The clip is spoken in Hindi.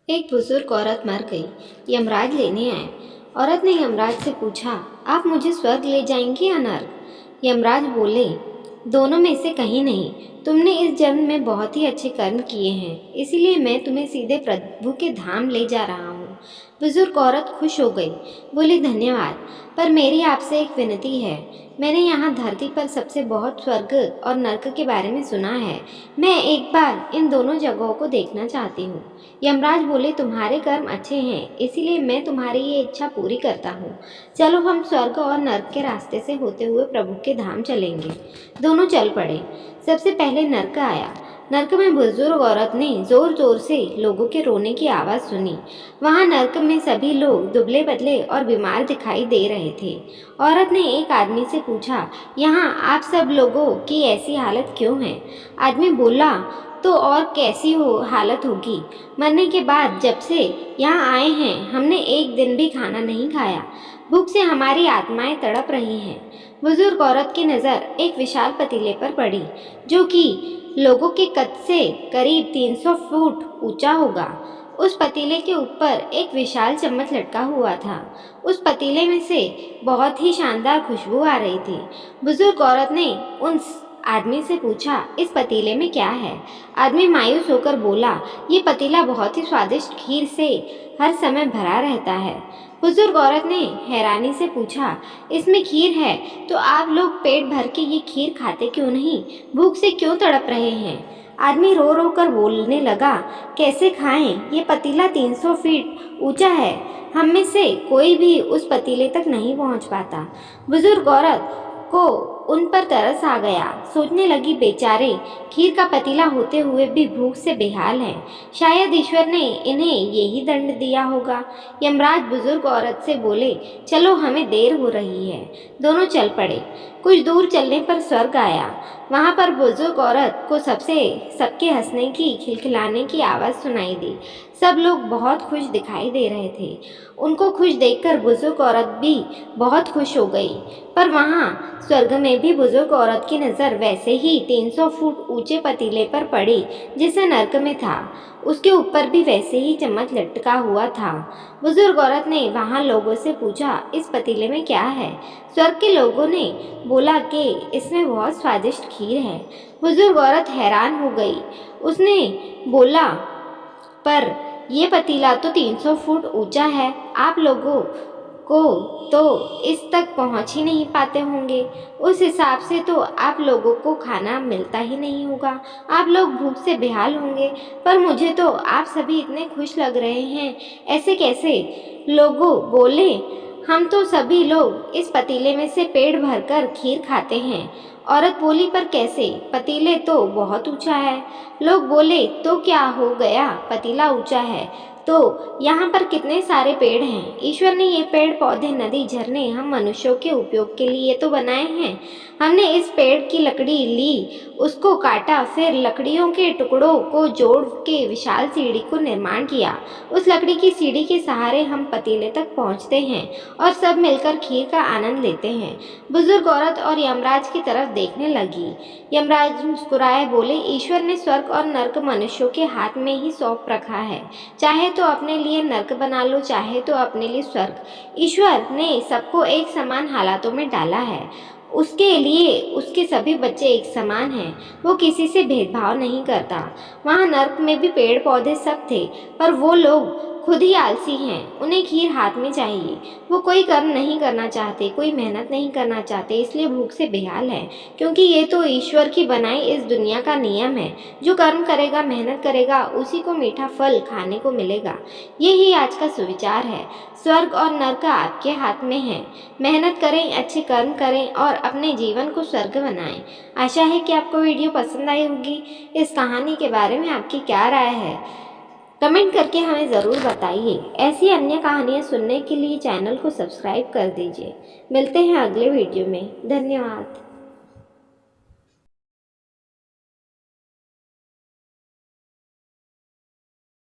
एक बुजुर्ग औरत मर गई। यमराज लेने आए। औरत ने यमराज से पूछा, आप मुझे स्वर्ग ले जाएंगे या नर्क? यमराज बोले, दोनों में से कहीं नहीं। तुमने इस जन्म में बहुत ही अच्छे कर्म किए हैं, इसीलिए मैं तुम्हें सीधे प्रभु के धाम ले जा रहा हूँ। बुजुर्ग औरत खुश हो गई, बोली, धन्यवाद, पर मेरी आपसे एक विनती है। मैंने यहाँ धरती पर सबसे बहुत स्वर्ग और नर्क के बारे में सुना है। मैं एक बार इन दोनों जगहों को देखना चाहती हूँ। यमराज बोले, तुम्हारे कर्म अच्छे हैं, इसीलिए मैं तुम्हारी ये इच्छा पूरी करता हूँ। चलो हम स्वर्ग और नर्क के रास्ते से होते हुए प्रभु के धाम चलेंगे। दोनों चल पड़े। सबसे पहले नर्क आया। नर्क में बुजुर्ग औरत ने जोर जोर से लोगों के रोने की आवाज़ सुनी। वहाँ नर्क में सभी लोग दुबले पतले और बीमार दिखाई दे रहे थे। औरत ने एक आदमी से पूछा, यहाँ आप सब लोगों की ऐसी हालत क्यों है? आदमी बोला, तो और कैसी हालत होगी? मरने के बाद जब से यहाँ आए हैं हमने एक दिन भी खाना नहीं खाया। भूख से हमारी आत्माएं तड़प रही हैं। बुजुर्ग औरत की नज़र एक विशाल पतीले पर पड़ी, जो कि लोगों के कद से करीब 300 फुट ऊंचा होगा। उस पतीले के ऊपर एक विशाल चम्मच लटका हुआ था। उस पतीले में से बहुत ही शानदार खुशबू आ रही थी। बुजुर्ग औरत ने उन आदमी से पूछा, इस पतीले में क्या है? आदमी मायूस होकर बोला, ये पतीला बहुत ही स्वादिष्ट खीर से हर समय भरा रहता है। बुजुर्ग औरत ने हैरानी से पूछा, इसमें खीर है तो आप लोग पेट भर के ये खीर खाते क्यों नहीं? भूख से क्यों तड़प रहे हैं? आदमी रो रो कर बोलने लगा, कैसे खाएं? ये पतीला 300 फीट ऊंचा है। हम में से कोई भी उस पतीले तक नहीं पहुंच पाता। बुजुर्ग औरत को उन पर तरस आ गया। सोचने लगी, बेचारे खीर का पतीला होते हुए भी भूख से बेहाल हैं। शायद ईश्वर ने इन्हें यही दंड दिया होगा। यमराज बुजुर्ग औरत से बोले, चलो हमें देर हो रही है। दोनों चल पड़े। कुछ दूर चलने पर स्वर्ग आया। वहाँ पर बुजुर्ग औरत को सबके हंसने की, खिलखिलाने की आवाज़ सुनाई दी। सब लोग बहुत खुश दिखाई दे रहे थे। उनको खुश देखकर बुजुर्ग औरत भी बहुत खुश हो गई। पर वहाँ स्वर्ग में भी बुजुर्ग औरत की नज़र वैसे ही 300 फुट ऊंचे पतीले पर पड़ी जैसे नर्क में था। उसके ऊपर भी वैसे ही चम्मच लटका हुआ था। बुजुर्ग औरत ने वहाँ लोगों से पूछा, इस पतीले में क्या है? स्वर्ग के लोगों ने बोला कि इसमें बहुत स्वादिष्ट खीर है। बुजुर्ग औरत हैरान हो गई। उसने बोला, पर यह पतीला तो 300 फुट ऊंचा है, आप लोगों को तो इस तक पहुंच ही नहीं पाते होंगे। उस हिसाब से तो आप लोगों को खाना मिलता ही नहीं होगा। आप लोग भूख से बेहाल होंगे। पर मुझे तो आप सभी इतने खुश लग रहे हैं, ऐसे कैसे? लोगों बोले, हम तो सभी लोग इस पतीले में से पेट भरकर खीर खाते हैं। औरत बोली, पर कैसे? पतीले तो बहुत ऊंचा है। लोग बोले, तो क्या हो गया, पतीला ऊंचा है तो यहाँ पर कितने सारे पेड़ हैं। ईश्वर ने ये पेड़ पौधे, नदी, झरने हम मनुष्यों के उपयोग के लिए तो बनाए हैं। हमने इस पेड़ की लकड़ी ली, उसको काटा, फिर लकड़ियों के टुकड़ों को जोड़ के विशाल सीढ़ी को निर्माण किया। उस लकड़ी की सीढ़ी के सहारे हम पतीले तक पहुँचते हैं और सब मिलकर खीर का आनंद लेते हैं। बुजुर्ग औरत और यमराज की तरफ देखने लगी। यमराज मुस्कुराए, बोले, ईश्वर ने स्वर्ग और नर्क मनुष्यों के हाथ में ही सौंप रखा है। चाहे तो अपने लिए नर्क बना लो, चाहे तो अपने लिए स्वर्ग। ईश्वर ने सबको एक समान हालातों में डाला है। उसके लिए उसके सभी बच्चे एक समान हैं। वो किसी से भेदभाव नहीं करता। वहाँ नर्क में भी पेड़ पौधे सब थे, पर वो लोग खुद ही आलसी हैं। उन्हें खीर हाथ में चाहिए। वो कोई कर्म नहीं करना चाहते, कोई मेहनत नहीं करना चाहते, इसलिए भूख से बेहाल है। क्योंकि ये तो ईश्वर की बनाई इस दुनिया का नियम है। जो कर्म करेगा, मेहनत करेगा, उसी को मीठा फल खाने को मिलेगा। यही आज का सुविचार है। स्वर्ग और नर्क आपके हाथ में है। मेहनत करें, अच्छे कर्म करें और अपने जीवन को स्वर्ग बनाएं। आशा है कि आपको वीडियो पसंद आई होगी। इस कहानी के बारे में आपकी क्या राय है, कमेंट करके हमें ज़रूर बताइए। ऐसी अन्य कहानियाँ सुनने के लिए चैनल को सब्सक्राइब कर दीजिए। मिलते हैं अगले वीडियो में। धन्यवाद।